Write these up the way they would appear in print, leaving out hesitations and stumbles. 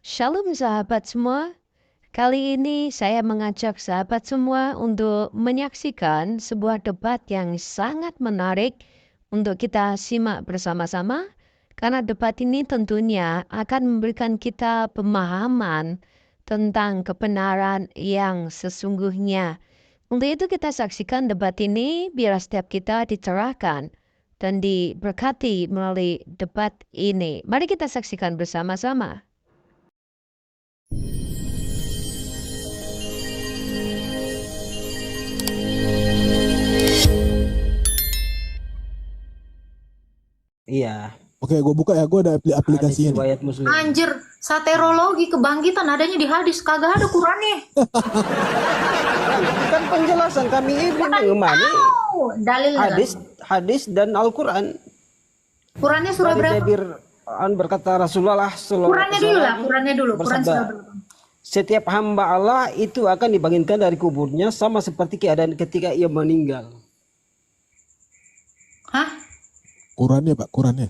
Shalom sahabat semua. Kali ini saya mengajak sahabat semua untuk menyaksikan sebuah debat yang sangat menarik untuk kita simak bersama-sama. Karena debat ini tentunya akan memberikan kita pemahaman tentang kebenaran yang sesungguhnya. Untuk itu kita saksikan debat ini biar setiap kita dicerahkan dan diberkati melalui debat ini. Mari kita saksikan bersama-sama. Iya, Oke, gue buka ya. Gue ada hadis aplikasinya nih. riwayat Muslim. Anjir, saterologi kebangkitan adanya di hadis, kagak ada Qurannya. Kan penjelasan kami ini mengemani Oh, dalilnya. hadis dan Al-Quran. Qurannya surah Dari berapa? Jabir berkata Rasulullah sallallahu Qurannya alaihi dulu lah, wasallam Qurannya dulu. Quran bersabda, surah berapa? setiap hamba Allah itu akan dibangkitkan dari kuburnya sama seperti keadaan ketika ia meninggal. Hah? Qurannya, Pak. Qurannya.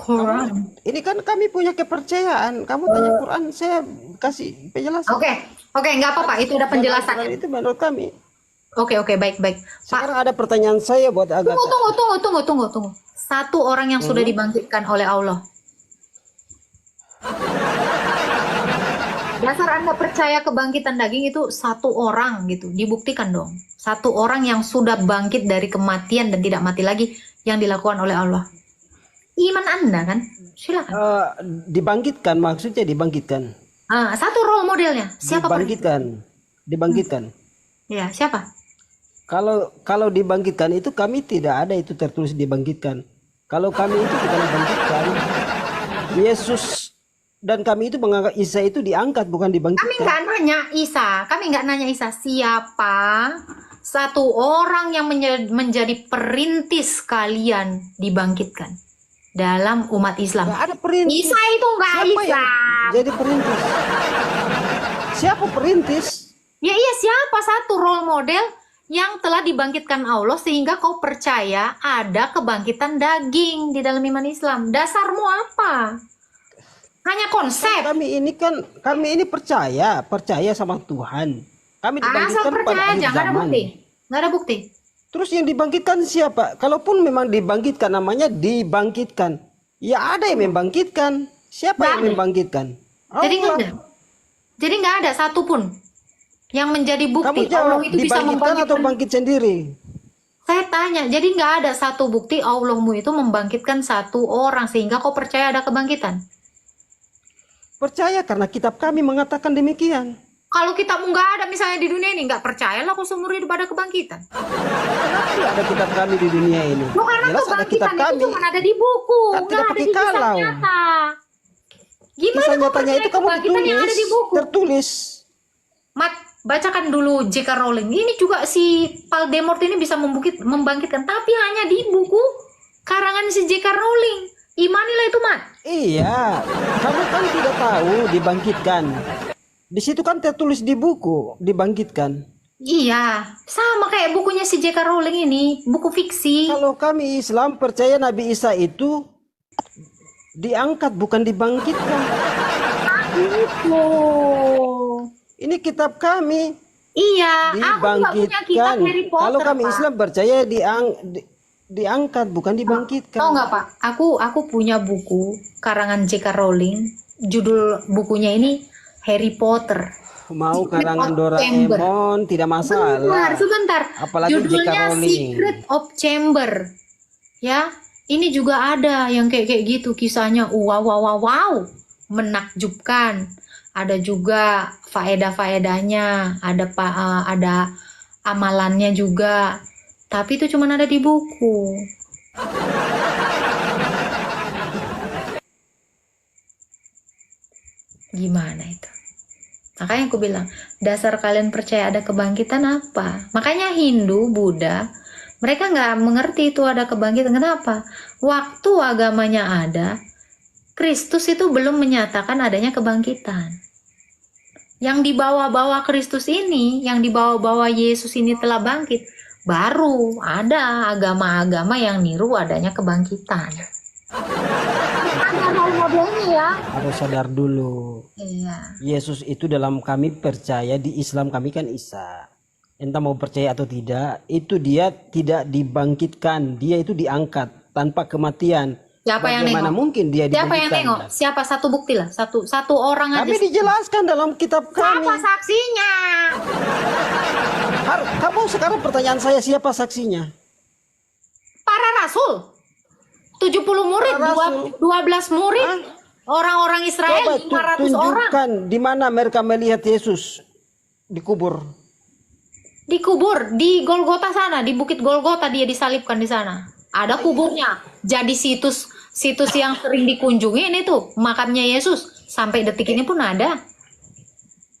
Quran. Ini kan kami punya kepercayaan. Kamu tanya Quran, saya kasih penjelasan. Oke, nggak apa-apa. Itu ada Quran penjelasannya. itu menurut kami. Oke, baik. Pak, Sekarang ada pertanyaan saya buat Agatha. tunggu. Satu orang yang sudah dibangkitkan oleh Allah. Dasar Anda percaya kebangkitan daging itu satu orang gitu. Dibuktikan dong. Satu orang yang sudah bangkit dari kematian dan tidak mati lagi yang dilakukan oleh Allah. Iman Anda kan? Silakan. Dibangkitkan, maksudnya dibangkitkan. Satu role modelnya. Siapa? Dibangkitkan. Ya, siapa? Kalau dibangkitkan itu kami tidak ada itu tertulis dibangkitkan. Kalau kami itu bukan dibangkitkan, Yesus dan kami itu menganggap Isa itu diangkat bukan Kami dibangkitkan. nggak nanya Isa. Kami nggak nanya Isa. Siapa satu orang yang menjadi perintis kalian dibangkitkan dalam umat Islam? Nggak ada perintis. Isa itu nggak Siapa yang Islam. jadi perintis? Siapa perintis? Ya iya, siapa satu role model yang telah dibangkitkan Allah sehingga kau percaya ada kebangkitan daging di dalam iman Islam? Dasarmu apa? Hanya konsep. Kami ini percaya sama Tuhan. Kami Asal dibangkitkan pada percaya akhir aja, nggak ada zaman. bukti. Nggak ada bukti. Terus yang dibangkitkan siapa? Kalaupun memang dibangkitkan, namanya dibangkitkan. Ya ada yang membangkitkan. Siapa Nggak yang ada. membangkitkan? Jadi nggak Allah. ada. Jadi nggak ada satupun yang menjadi Kamu bukti jawab, Allah itu bisa dibangkitkan atau membangkitkan. bangkit sendiri? Saya tanya, jadi nggak ada satu bukti Allahmu itu membangkitkan satu orang sehingga kau percaya ada kebangkitan. Percaya karena kitab kami mengatakan demikian. Kalau kitabmu nggak ada misalnya di dunia ini, nggak percayalah aku seumur hidup ada kebangkitan. Kenapa tidak ada kitab kami di dunia ini? Loh, karena Jelas ada kitab kebangkitan itu kami. cuma ada di buku, Kan nggak tidak ada pakai di kisah kalau. nyata. Gimana Kisah kau nyatanya percaya itu kamu kebangkitan yang ada di buku? tertulis. Mat, bacakan dulu J.K. Rowling. Ini juga si Voldemort ini bisa membangkitkan, tapi hanya di buku karangan si J.K. Rowling. Imanilah itu, Mat. Iya, kamu kan tidak tahu dibangkitkan. Di situ kan tertulis di buku dibangkitkan. Iya, sama kayak bukunya si J.K. Rowling ini, buku fiksi. Kalau kami Islam percaya Nabi Isa itu diangkat bukan dibangkitkan. Itu. Ini kitab kami Iya, aku nggak punya kitab dibangkitkan. Harry Potter, Kalau kami Pak. Islam percaya diangkat bukan dibangkitkan. Tahu nggak, Pak? Aku punya buku karangan J.K. Rowling. Judul bukunya ini Harry Potter. Mau karangan Secret of Chamber. Doraemon tidak masalah. Sebentar. Apalagi J.K. Judulnya Rowling. Secret of Chamber. Ya, ini juga ada yang kayak gitu kisahnya. Wow, menakjubkan. Ada juga faedah-faedahnya, ada amalannya juga. Tapi itu cuma ada di buku. Gimana itu? Makanya aku bilang, dasar kalian percaya ada kebangkitan apa? Makanya Hindu, Buddha, mereka nggak mengerti itu ada kebangkitan. Kenapa? Waktu agamanya ada, Kristus itu belum menyatakan adanya kebangkitan. Yang dibawa-bawa Kristus ini, yang dibawa-bawa Yesus ini telah bangkit, baru ada agama-agama yang niru adanya kebangkitan. Ada hal modelnya ya. Harus sadar dulu. Iya. Yesus itu dalam kami percaya, di Islam kami kan Isa. Entah mau percaya atau tidak, itu dia tidak dibangkitkan, dia itu diangkat tanpa kematian. Siapa yang Bagaimana nengok? mungkin dia Siapa yang dibangkitkan? nengok? Siapa? Satu bukti lah. Satu orang Kami aja. dijelaskan dalam kitab kami. Siapa saksinya? Kamu sekarang pertanyaan saya, siapa saksinya? Para rasul. 70 murid, Para rasul. 12 murid. Orang-orang Israel, Coba 500 orang. tunjukkan di mana mereka melihat Yesus dikubur. Dikubur di Golgota sana, di Bukit Golgota dia disalibkan di sana. Ada kuburnya. Jadi situs yang sering dikunjungi ini tuh makamnya Yesus. Sampai detik ini pun ada.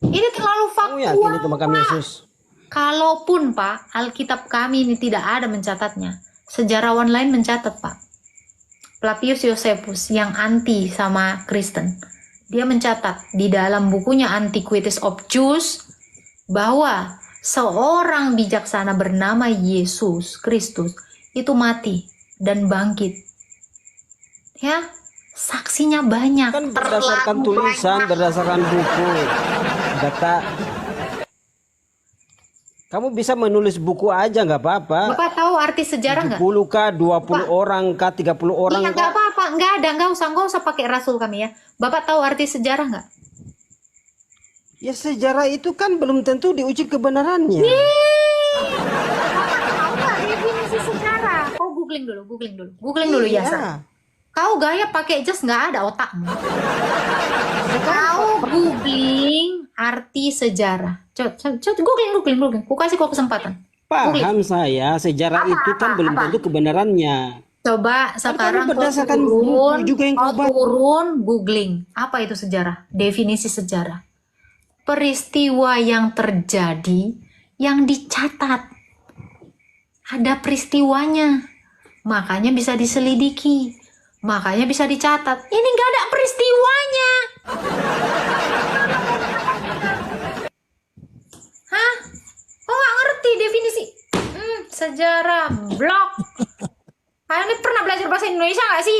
Ini terlalu Kamu yakin itu faktual. makam Yesus? Kalaupun Pak, Alkitab kami ini tidak ada mencatatnya. Sejarawan lain mencatat Pak. Flavius Josephus yang anti sama Kristen. Dia mencatat di dalam bukunya Antiquities of Jews bahwa seorang bijaksana bernama Yesus Kristus itu mati dan bangkit. Ya, saksinya banyak. Kan berdasarkan Terlalu tulisan, banyak. berdasarkan buku, data. Kamu bisa menulis buku aja nggak apa-apa. Bapak tahu arti sejarah nggak? 10 kah, 20 orang kah, 30 orang Iya, nggak kah? apa-apa, nggak ada, nggak usah pakai rasul kami ya. Bapak tahu arti sejarah nggak? Ya sejarah itu kan belum tentu diuji kebenarannya. Tahu nggak definisi sejarah? Kau googling dulu ya. Sa. Iya. Kau gaya pakai jas nggak ada otakmu. Kau googling arti sejarah. Coba googling. Ku kasih kau kesempatan. Paham saya, sejarah itu kan belum tentu kebenarannya. Coba sekarang kau berdasarkan turun, buku juga yang kau baca. googling. Apa itu sejarah? Definisi sejarah. Peristiwa yang terjadi, yang dicatat. Ada peristiwanya. Makanya bisa diselidiki. Makanya bisa dicatat. Ini nggak ada peristiwanya. Hah? Kok nggak ngerti definisi? Sejarah blog. Kalian ini pernah belajar bahasa Indonesia nggak sih?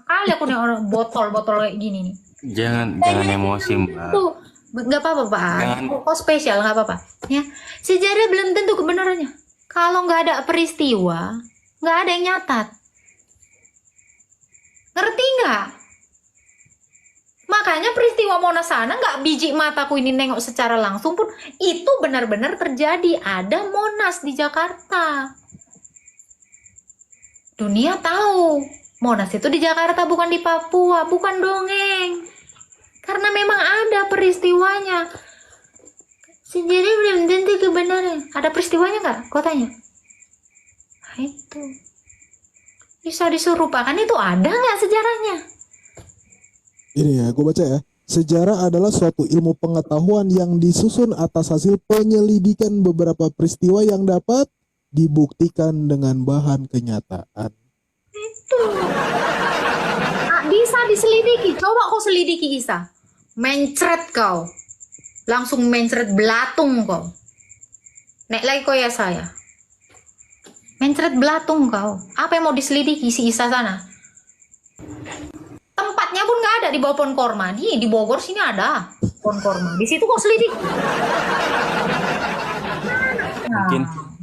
Kali aku nih orang botol kayak gini nih. Jangan emosi, Mbak. Tuh, nggak apa-apa Pak. Jangan. Kok spesial nggak apa-apa. Ya, sejarah belum tentu kebenarannya. Kalau nggak ada peristiwa, nggak ada yang nyatat. Ngerti nggak? Makanya peristiwa Monas sana nggak biji mataku ini nengok secara langsung pun itu benar-benar terjadi. Ada Monas di Jakarta. Dunia tahu Monas itu di Jakarta, bukan di Papua, bukan dongeng. Karena memang ada peristiwanya. Sejarah belum tentu kebenaran. Ada peristiwanya nggak? Kau tanya. Nah, itu. Bisa diserupakan itu ada nggak sejarahnya? Ini ya, gue baca ya. Sejarah adalah suatu ilmu pengetahuan yang disusun atas hasil penyelidikan beberapa peristiwa yang dapat dibuktikan dengan bahan kenyataan. Itu. Bisa diselidiki. Coba kau selidiki Isa. Mencret kau. Langsung mencret belatung kau. Nek lagi kau ya saya. Mencret belatung kau. Apa yang mau diselidiki si Isa sana? Tempatnya pun nggak ada di bawah pohon korma. Di Bogor sini ada pohon korma. Di situ kau selidiki.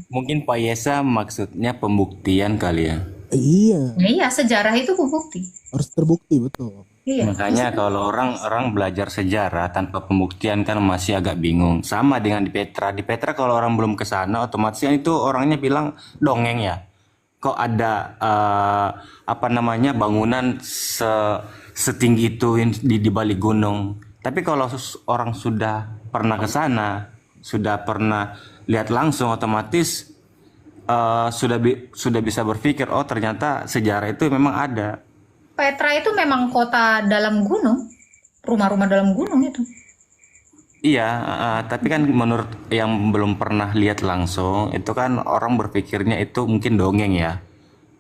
Mungkin Pak Yesa maksudnya pembuktian kali ya. Iya, Iya, sejarah itu bukti. harus terbukti betul. Iya. Makanya kalau orang belajar sejarah tanpa pembuktian kan masih agak bingung. Sama dengan di Petra. Di Petra kalau orang belum ke sana otomatis kan itu orangnya bilang dongeng ya. Kok ada bangunan setinggi itu di balik gunung. Tapi kalau orang sudah pernah ke sana, sudah pernah lihat langsung otomatis sudah bisa berpikir oh ternyata sejarah itu memang ada. Petra itu memang kota dalam gunung, rumah-rumah dalam gunung itu. Iya, tapi kan menurut yang belum pernah lihat langsung itu kan orang berpikirnya itu mungkin dongeng ya,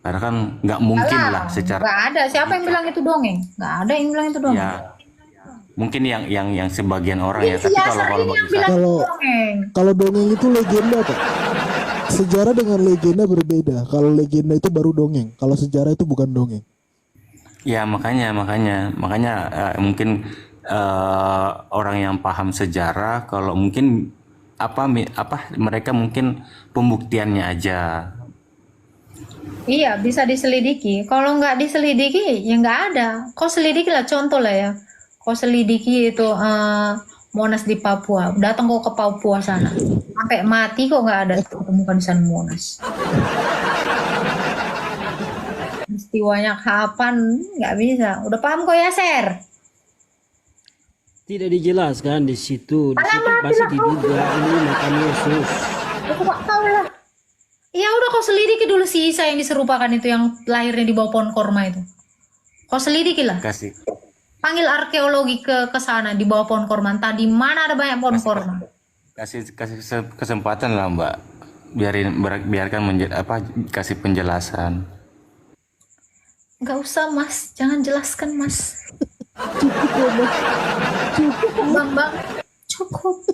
karena kan nggak mungkin lah secara Nggak ada. Siapa yang bilang itu dongeng? Nggak ada yang bilang itu dongeng. ya mungkin yang sebagian orang ya. Tapi Iya, kalau sering yang bilang Kalau itu dongeng. kalau dongeng itu legenda Pak. Sejarah dengan legenda berbeda. Kalau legenda itu baru dongeng. Kalau sejarah itu bukan dongeng. Ya makanya mungkin orang yang paham sejarah kalau mungkin apa mereka mungkin pembuktiannya aja. Iya, bisa diselidiki. Kalau nggak diselidiki, ya nggak ada. Kau selidiki lah, contoh lah ya. Kau selidiki itu Monas di Papua. Datang kau ke Papua sana. Sampai mati kok nggak ada temukan di sana Monas. Peristiwanya kapan? Nggak bisa. Udah paham kok ya, Ser? Tidak dijelaskan di situ. Di situ pasti diduga ini makam Yesus. Aku nggak tahu lah. Ya udah kau selidiki dulu si Isa yang diserupakan itu yang lahirnya di bawah pohon korma itu. Kau selidiki lah. Kasih Panggil arkeologi ke sana di bawah pohon korma. Entah di mana ada banyak pohon korma. kasih kesempatan lah Mbak. Biarkan kasih penjelasan. Nggak usah Mas, jangan jelaskan Mas. Bang, cukup.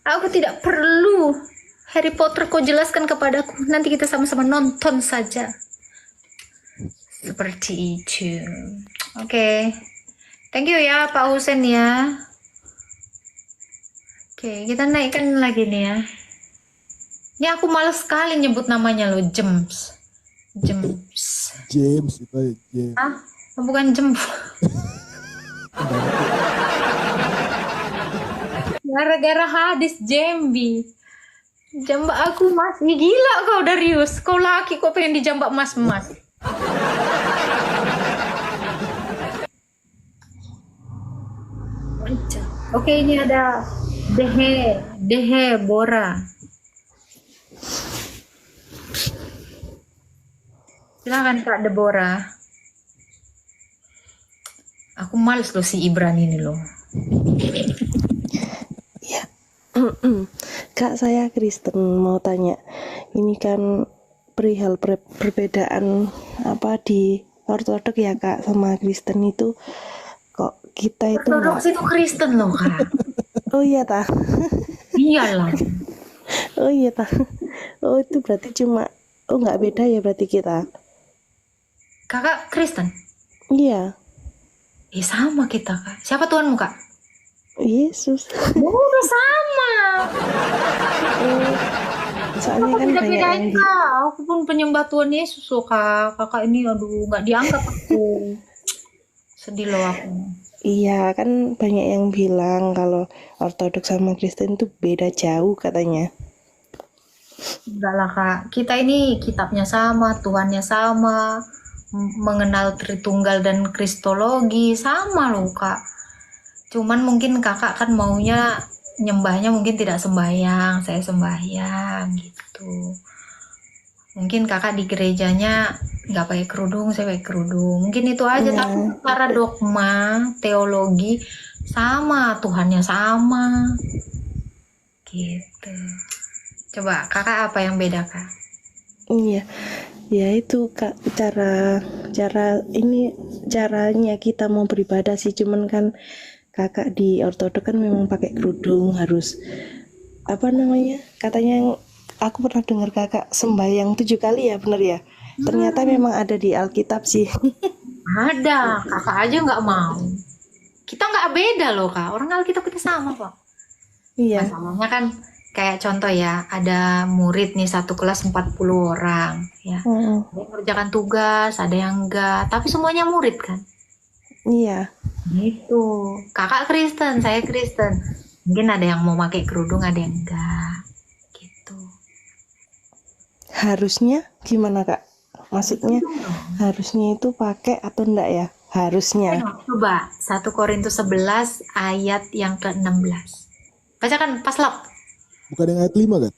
Aku tidak perlu Harry Potter kau jelaskan kepadaku. Nanti kita sama-sama nonton saja. Seperti itu. Oke. Thank you ya Pak Husen ya. Oke, kita naikkan lagi nih ya. Ini aku males sekali nyebut namanya loh, James. James itu James. Ah, bukan James. Gara-gara hadis Jambi. Jambak aku Mas. Ih, gila kau Darius. Kau laki kok pengen dijambak Mas. Oke, ini ada Dehe Bora. Silakan Kak Deborah. Aku males loh si Ibran ini loh. Ya, Kak, saya Kristen mau tanya. Ini kan perihal perbedaan apa di Ortodok ya Kak sama Kristen itu, kok kita itu Ortodoks itu Kristen loh Kak. Oh iya tah. Iyalah. Oh iya tah. Oh itu berarti cuma nggak beda ya berarti kita. Kakak Kristen? Iya. Sama kita Kak. Siapa Tuhanmu Kak? Yesus. Udah sama. Soalnya Aku kan tidak banyak bedain yang Kak. Aku pun penyembah Tuhan Yesus loh Kak. Kakak ini aduh nggak dianggap aku. Sedih loh aku. Iya kan banyak yang bilang kalau Ortodoks sama Kristen itu beda jauh katanya. Enggak lah Kak. Kita ini kitabnya sama, Tuhannya sama, mengenal Tritunggal dan Kristologi sama loh Kak. Cuman mungkin kakak kan maunya nyembahnya mungkin tidak sembahyang, saya sembahyang gitu. Mungkin kakak di gerejanya nggak pakai kerudung, saya pakai kerudung. Mungkin itu aja, tapi secara dogma, teologi sama, Tuhannya sama. Gitu. Coba kakak apa yang beda Kak? Iya. Ya itu Kak, caranya kita mau beribadah sih, cuman kan kakak di Ortodok kan memang pakai kerudung, harus apa namanya, katanya aku pernah dengar kakak sembahyang 7 kali ya, bener ya? Ternyata memang ada di Alkitab sih. Ada, kakak aja nggak mau. Kita nggak beda loh Kak, orang Alkitab kita sama kok. Iya. Masalahnya kan kayak contoh ya, ada murid nih satu kelas 40 orang ya. Ada yang mengerjakan tugas, ada yang enggak, tapi semuanya murid kan. Iya. Gitu. Kakak Kristen, saya Kristen. Mungkin ada yang mau pakai kerudung, ada yang enggak. Gitu. Harusnya gimana Kak? Maksudnya harusnya itu pakai atau enggak ya? Harusnya. Coba 1 Korintus 11 ayat yang ke-16. Bacakan pas lap. Bukan yang ayat 5 kan?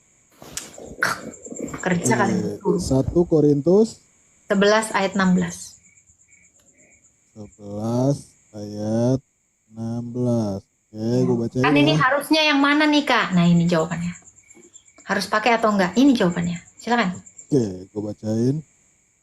Kerja kali itu. 1 Korintus 11 ayat 16. 11 ayat 16. Oke, gue bacain Kan ini ya. harusnya yang mana nih Kak? Nah ini jawabannya. Harus pakai atau enggak? Ini jawabannya. Silakan. Oke, gue bacain.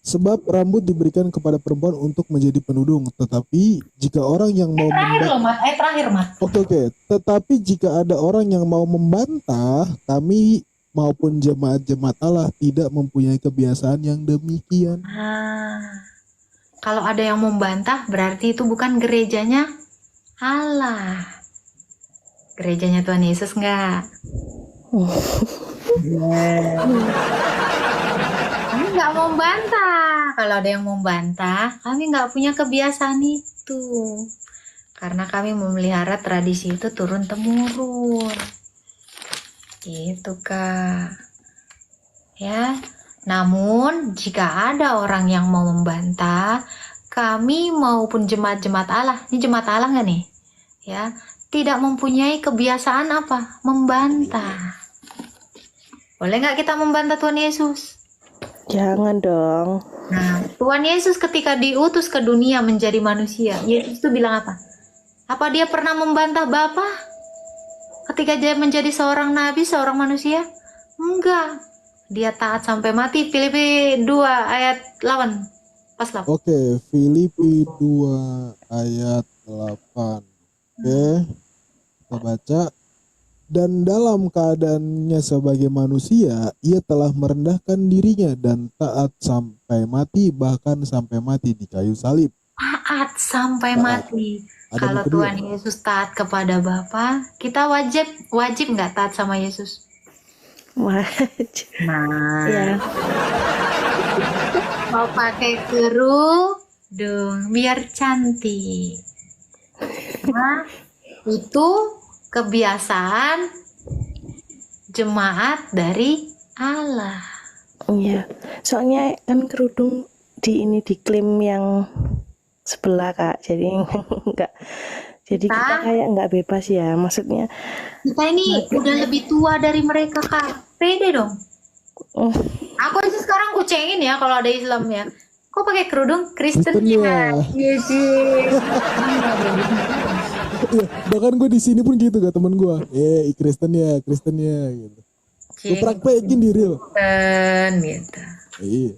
Sebab rambut diberikan kepada perempuan untuk menjadi penudung, tetapi jika orang yang mau Terakhir loh Mat. Terakhir Mat. Oke. Tetapi jika ada orang yang mau membantah, kami maupun jemaat-jemaat Allah tidak mempunyai kebiasaan yang demikian. Kalau ada yang membantah, berarti itu bukan gerejanya Allah. Gerejanya Tuhan Yesus enggak? Kami nggak membantah. Kalau ada yang membantah, kami nggak punya kebiasaan itu. Karena kami memelihara tradisi itu turun-temurun. Gitu, Kak. Ya. Namun, jika ada orang yang mau membantah, kami maupun jemaat-jemaat Allah, ini jemaat Allah nggak nih? Ya, tidak mempunyai kebiasaan apa? Membantah. Boleh nggak kita membantah Tuhan Yesus? Jangan dong. Nah, Tuhan Yesus ketika diutus ke dunia menjadi manusia, Yesus itu bilang apa? Apa dia pernah membantah Bapa? Ketika dia menjadi seorang nabi, seorang manusia? Enggak. Dia taat sampai mati. Filipi 2 ayat 8. Pas 8. Oke, Filipi 2 ayat 8. Oke, kita baca. Dan dalam keadaannya sebagai manusia, ia telah merendahkan dirinya dan taat sampai mati, bahkan sampai mati di kayu salib. Taat sampai Taat. mati. Ada Kalau yang kedua. Tuhan Yesus taat kepada Bapa, kita wajib nggak taat sama Yesus? Wajib. Nah, Ya. mau pakai kerudung biar cantik. Nah, itu kebiasaan jemaat dari Allah. Iya. Soalnya kan kerudung diklaim yang sebelah, Kak. Jadi enggak. Jadi kita kayak enggak bebas ya. Maksudnya Kita ini udah lebih tua dari mereka, Kak. Pede dong. oh, Aku aja sekarang kucengin ya kalau ada Islam ya. Kok pakai kerudung Kristen Kristen ya? ya. Yes, yes. Iya, bahkan gue di sini pun gitu, gak temen gue. Kristen ya gitu. Gue praktekin di real. Kristen gitu. Iya.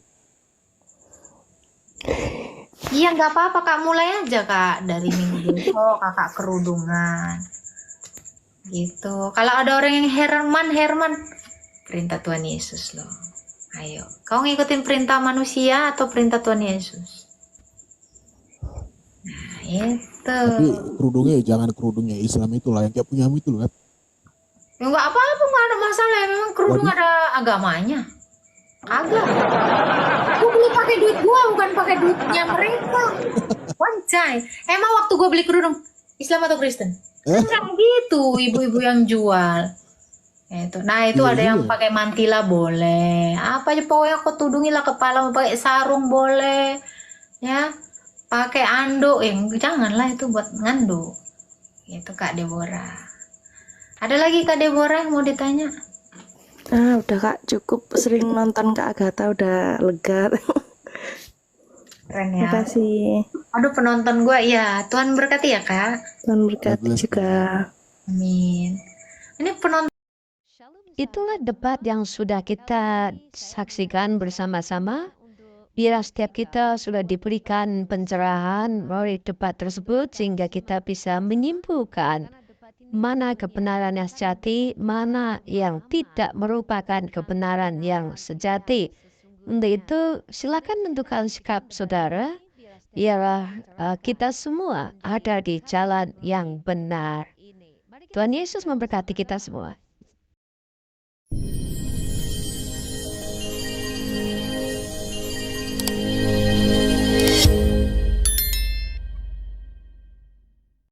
Iya, nggak apa-apa, Kak. Mulai aja, Kak. Dari minggu besok Kakak kerudungan. Gitu. Kalau ada orang yang Herman, perintah Tuhan Yesus loh. Ayo, kau ngikutin perintah manusia atau perintah Tuhan Yesus? Nah, itu. Tapi kerudungnya jangan kerudungnya Islam itu lah, yang kayak punya itu loh kan. Ya nggak apa-apa, nggak ada masalah. Memang kerudung Waduh. ada agamanya. Agak. Gue beli pakai duit gue, bukan pakai duitnya mereka. Wancai. Emang waktu gue beli kerudung, Islam atau Kristen? Enggak gitu, ibu-ibu yang jual. Itu. Nah, itu Iya ada yang juga. pakai mantila boleh. Apa aja pokoknya kau tudungilah kepala, mau pakai sarung boleh. Ya. Pakai anduk, janganlah itu buat nganduk. Itu Kak Deborah. Ada lagi Kak Deborah yang mau ditanya? udah Kak, cukup sering nonton Kak Agatha udah lega. Keren ya. Makasih. Aduh, penonton gue, ya Tuhan berkati ya Kak. Tuhan berkati God bless, juga. Amin. Ini penonton. Itulah debat yang sudah kita saksikan bersama-sama. Biar setiap kita sudah diberikan pencerahan melalui debat tersebut sehingga kita bisa menyimpulkan mana kebenaran yang sejati, mana yang tidak merupakan kebenaran yang sejati. Untuk itu, silakan tentukan sikap saudara. Biarlah kita semua ada di jalan yang benar. Tuhan Yesus memberkati kita semua.